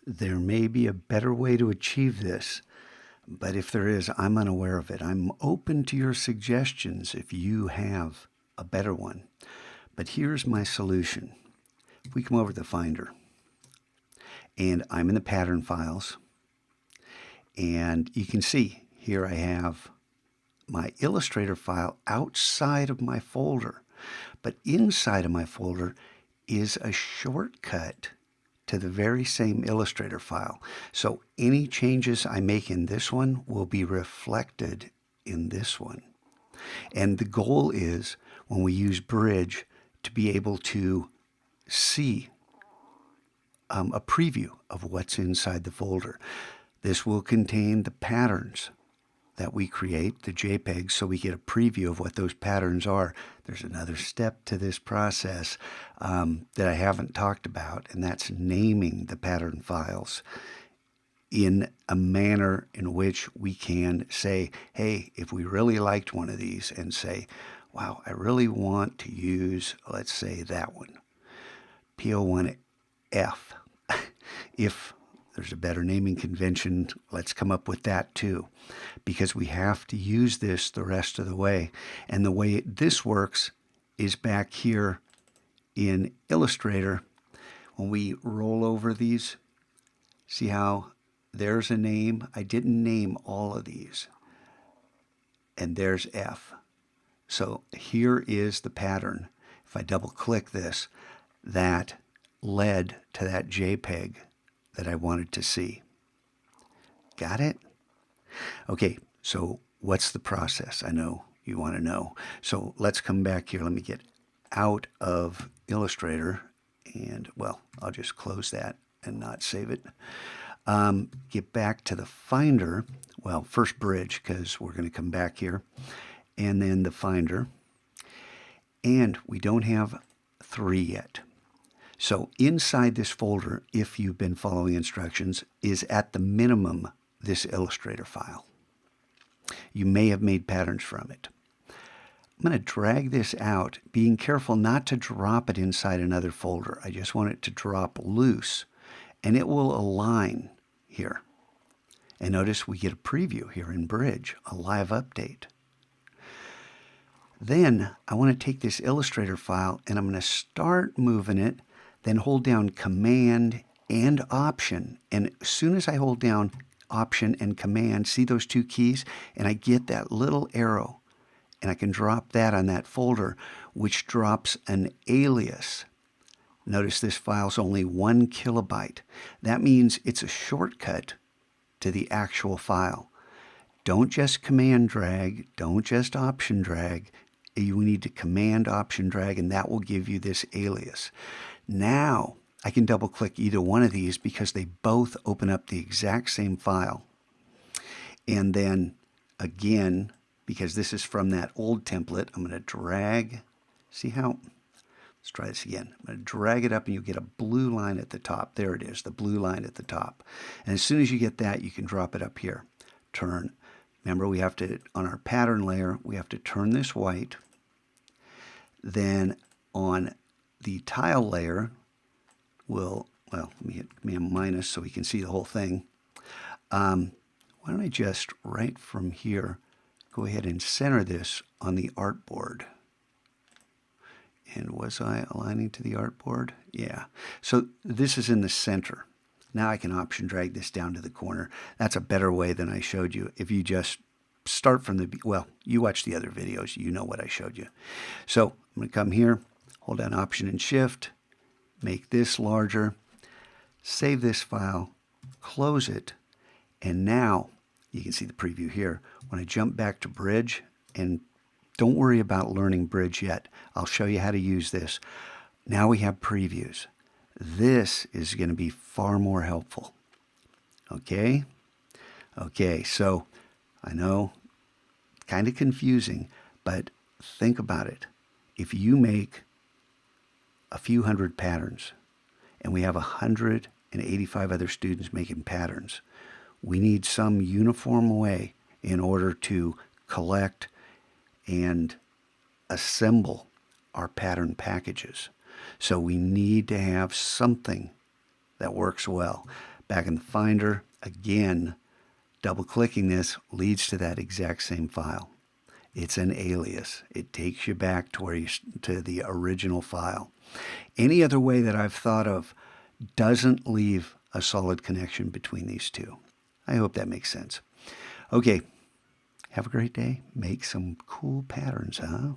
There may be a better way to achieve this, but if there is, I'm unaware of it. I'm open to your suggestions if you have a better one. But here's my solution. If we come over to the Finder, and I'm in the pattern files, and you can see here I have my Illustrator file outside of my folder, but inside of my folder is a shortcut to the very same Illustrator file. So any changes I make in this one will be reflected in this one. And the goal is, when we use Bridge, to be able to see a preview of what's inside the folder. This will contain the patterns that we create, the JPEGs, so we get a preview of what those patterns are. There's another step to this process that I haven't talked about, and that's naming the pattern files in a manner in which we can say, hey, if we really liked one of these, and say, wow, I really want to use, let's say, that one, PO1F. If there's a better naming convention, let's come up with that too, because we have to use this the rest of the way. And the way this works is back here in Illustrator. When we roll over these, see how there's a name? I didn't name all of these. And there's F. So here is the pattern. If I double click this, that led to that JPEG that I wanted to see. Got it? Okay, so what's the process? I know you want to know. So let's come back here. Let me get out of Illustrator, and well, I'll just close that and not save it. Get back to the Finder. Well, first Bridge, because we're going to come back here, and then the Finder. And we don't have 3 yet. So inside this folder, if you've been following instructions, is at the minimum this Illustrator file. You may have made patterns from it. I'm going to drag this out, being careful not to drop it inside another folder. I just want it to drop loose, and it will align here. And notice we get a preview here in Bridge, a live update. Then I want to take this Illustrator file, and I'm going to start moving it, then hold down Command and Option. And as soon as I hold down Option and Command, see those 2 keys? And I get that little arrow, and I can drop that on that folder, which drops an alias. Notice this file's only 1 kilobyte. That means it's a shortcut to the actual file. Don't just Command drag, don't just Option drag. You need to Command Option drag, and that will give you this alias. Now I can double click either one of these because they both open up the exact same file. And then again, because this is from that old template, I'm going to drag, see how, let's try this again. I'm going to drag it up, and you'll get a blue line at the top. There it is, the blue line at the top. And as soon as you get that, you can drop it up here. Turn. Remember, we have to, on our pattern layer, we have to turn this white. Then on the tile layer, well, let me hit Command minus so we can see the whole thing. Why don't I just, right from here, go ahead and center this on the artboard. And was I aligning to the artboard? Yeah. So this is in the center. Now I can Option drag this down to the corner. That's a better way than I showed you. If you just start from the, well, you watch the other videos, you know what I showed you. So I'm going to come here, hold down Option and Shift, make this larger, save this file, close it, and now you can see the preview here. When I jump back to Bridge, and don't worry about learning Bridge yet, I'll show you how to use this. Now we have previews. This is going to be far more helpful. Okay? Okay, so I know, kind of confusing, but think about it. If you make a few hundred patterns, and we have 185 other students making patterns, we need some uniform way in order to collect and assemble our pattern packages. So we need to have something that works well. back in the Finder. Again, double-clicking this leads to that exact same file. It's an alias. It takes you back to the original file. Any other way that I've thought of doesn't leave a solid connection between these two. I hope that makes sense. Okay, have a great day. Make some cool patterns, huh?